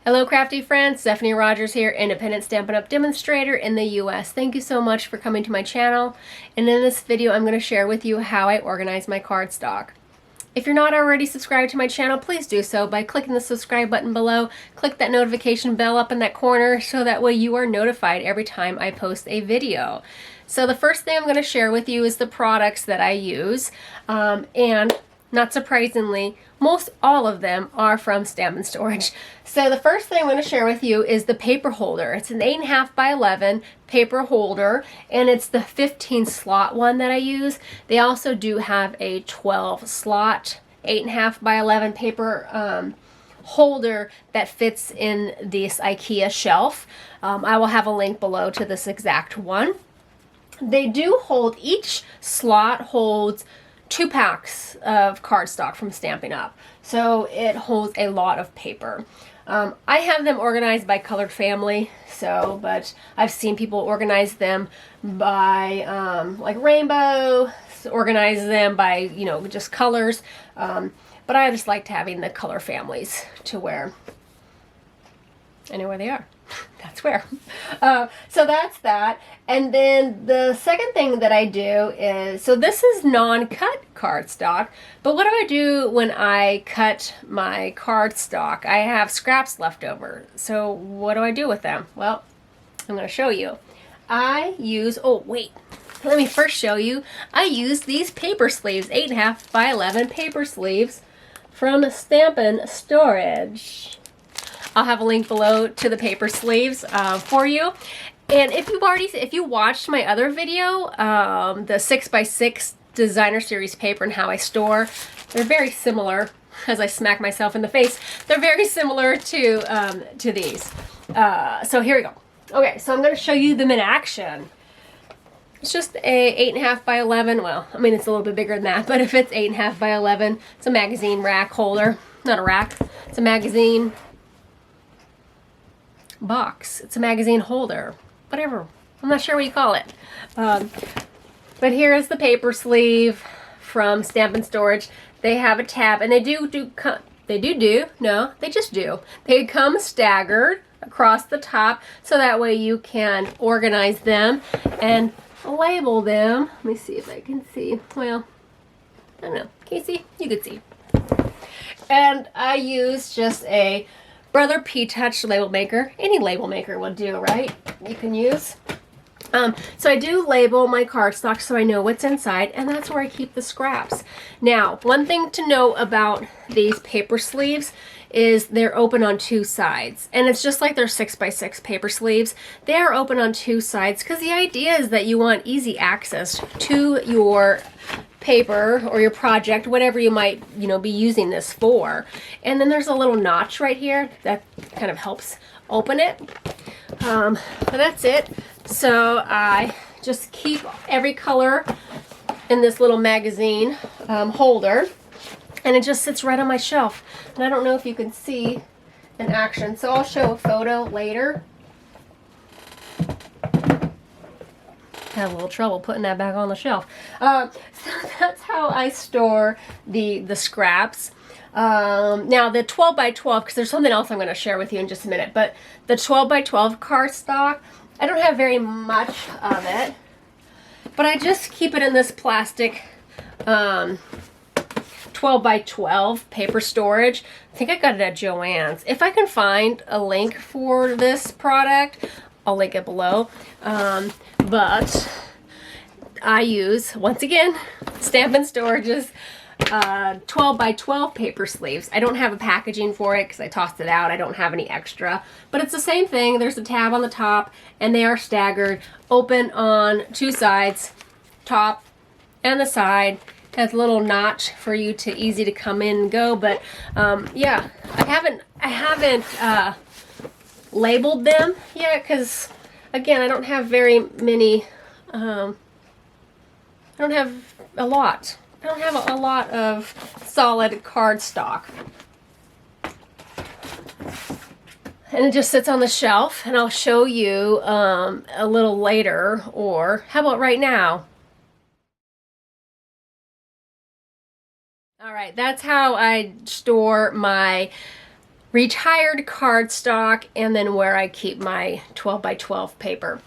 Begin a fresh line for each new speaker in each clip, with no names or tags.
Hello crafty friends, Stephanie Rogers here, independent Stampin' Up! Demonstrator in the US. Thank you so much for coming to my channel, and in this video I'm going to share with you how I organize my cardstock. If you're not already subscribed to my channel, please do so by clicking the subscribe button below. Click that notification bell up in that corner so that way you are notified every time I post a video. So the first thing I'm going to share with you is the products that I use, and not surprisingly, most all of them are from Stampin' Storage. So the first thing I'm going to share with you is the paper holder. It's an 8.5 by 11 paper holder, and it's the 15 slot one that I use. They also do have a 12 slot 8.5 by 11 paper holder that fits in this IKEA shelf. I will have a link below to this exact one. They do hold, each slot holds 2 packs of cardstock from Stampin' Up! So it holds a lot of paper. I have them organized by colored family, but I've seen people organize them by like rainbow, organize them by, you know, just colors. But I just liked having the color families to where I know where they are. That's where. So that's that. And then the second thing that I do is, so this is non-cut cardstock, but what do I do when I cut my cardstock? I have scraps left over. So what do I do with them? Well, I'm going to show you. I use, oh wait, let me first show you. I use these paper sleeves, 8.5 by 11 paper sleeves from Stampin' Storage. I'll have a link below to the paper sleeves for you. And if you watched my other video, the 6x6 designer series paper and how I store, they're very similar. As I smack myself in the face, they're very similar to these. So here we go. Okay, so I'm going to show you them in action. It's just a 8.5 by 11. Well, I mean it's a little bit bigger than that, but if it's 8.5 by 11, it's a magazine rack holder. Not a rack. It's a magazine box. It's a magazine holder, whatever. I'm not sure what you call it. But here is the paper sleeve from Stampin' Storage. They have a tab, and they They come staggered across the top, so that way you can organize them and label them. Let me see if I can see. Well, I don't know. Can you see? You can see. And I use just a Brother P-Touch label maker. Any label maker will do, right? You can use. So I do label my cardstock so I know what's inside, and that's where I keep the scraps. Now, one thing to know about these paper sleeves is they're open on 2 sides. And it's just like their 6x6 paper sleeves. They are open on 2 sides because the idea is that you want easy access to your paper or your project, whatever you might, you know, be using this for. And then there's a little notch right here that kind of helps open it. But that's it. So I just keep every color in this little magazine holder, and it just sits right on my shelf. And I don't know if you can see in action, so I'll show a photo later. Had a little trouble putting that back on the shelf. So that's how I store the scraps. Now the 12 by 12, because there's something else I'm going to share with you in just a minute, but the 12 by 12 cardstock, I don't have very much of it, but I just keep it in this plastic 12 by 12 paper storage. I think I got it at Joann's. If I can find a link for this product, I'll link it below. But I use, once again, Stampin' Storage's 12 by 12 paper sleeves. I don't have a packaging for it because I tossed it out. I don't have any extra, but it's the same thing. There's a tab on the top, and they are staggered, open on 2 sides, top and the side. Has a little notch for you to easy to come in and go. But yeah, I haven't labeled them yet because, again, I don't have very many. I don't have a lot. I don't have a lot of solid cardstock. And it just sits on the shelf, and I'll show you a little later, or how about right now? All right, that's how I store my retired cardstock, and then where I keep my 12 by 12 paper.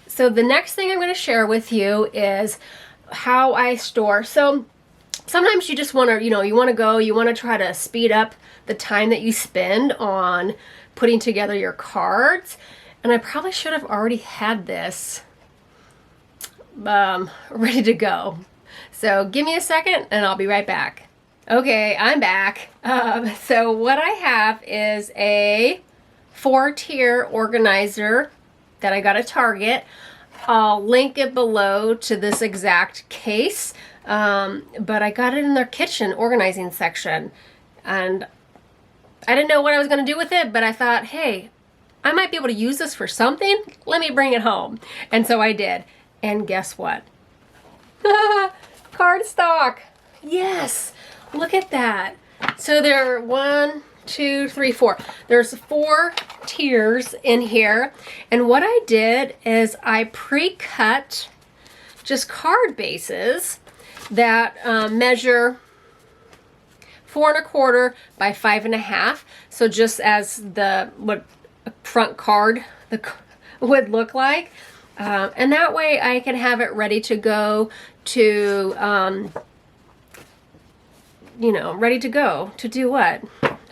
So the next thing I'm going to share with you is how I store. So sometimes you just want to, you want to try to speed up the time that you spend on putting together your cards. And I probably should have already had this ready to go. So give me a second and I'll be right back. Okay, I'm back. So what I have is a 4-tier organizer that I got at Target. I'll link it below to this exact case, but I got it in their kitchen organizing section, and I didn't know what I was going to do with it, but I thought, hey, I might be able to use this for something. Let me bring it home. And so I did. And guess what? Cardstock. Yes. Look at that. So there are 1, 2, 3, 4. There's 4 tiers in here. And what I did is I pre-cut just card bases that measure 4 1/4 by 5 1/2. So just as what a front card would look like. And that way I can have it ready to go to, ready to go to do what?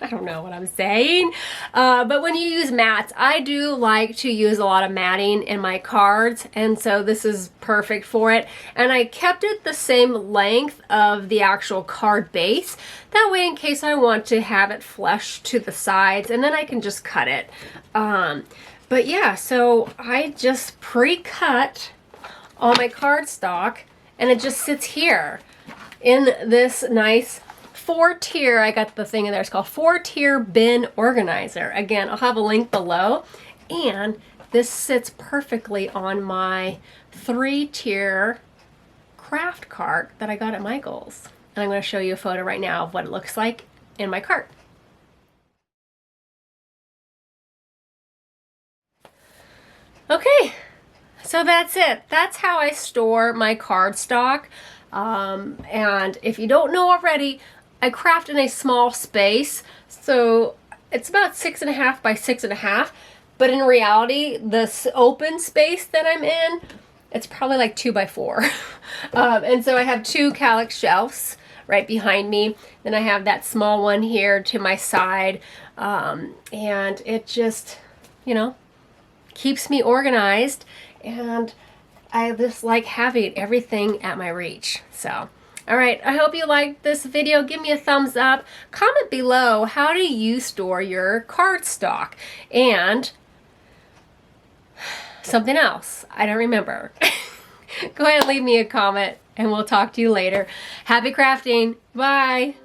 I don't know what I'm saying. But when you use mats, I do like to use a lot of matting in my cards, and so this is perfect for it. And I kept it the same length of the actual card base. That way, in case I want to have it flush to the sides, and then I can just cut it. But yeah, so I just pre-cut all my cardstock, and it just sits here in this nice 4-tier, I got the thing in there, it's called 4-tier bin organizer. Again, I'll have a link below. And this sits perfectly on my 3-tier craft cart that I got at Michael's. And I'm going to show you a photo right now of what it looks like in my cart. Okay, so that's it. That's how I store my cardstock. And if you don't know already, I craft in a small space, so it's about 6 1/2 by 6 1/2, but in reality, this open space that I'm in, it's probably like 2 by 4. And so I have 2 Kallax shelves right behind me. Then I have that small one here to my side, and it just, keeps me organized, and I just like having everything at my reach. So, all right, I hope you liked this video. Give me a thumbs up. Comment below, how do you store your cardstock? And something else, I don't remember. Go ahead and leave me a comment, and we'll talk to you later. Happy crafting. Bye.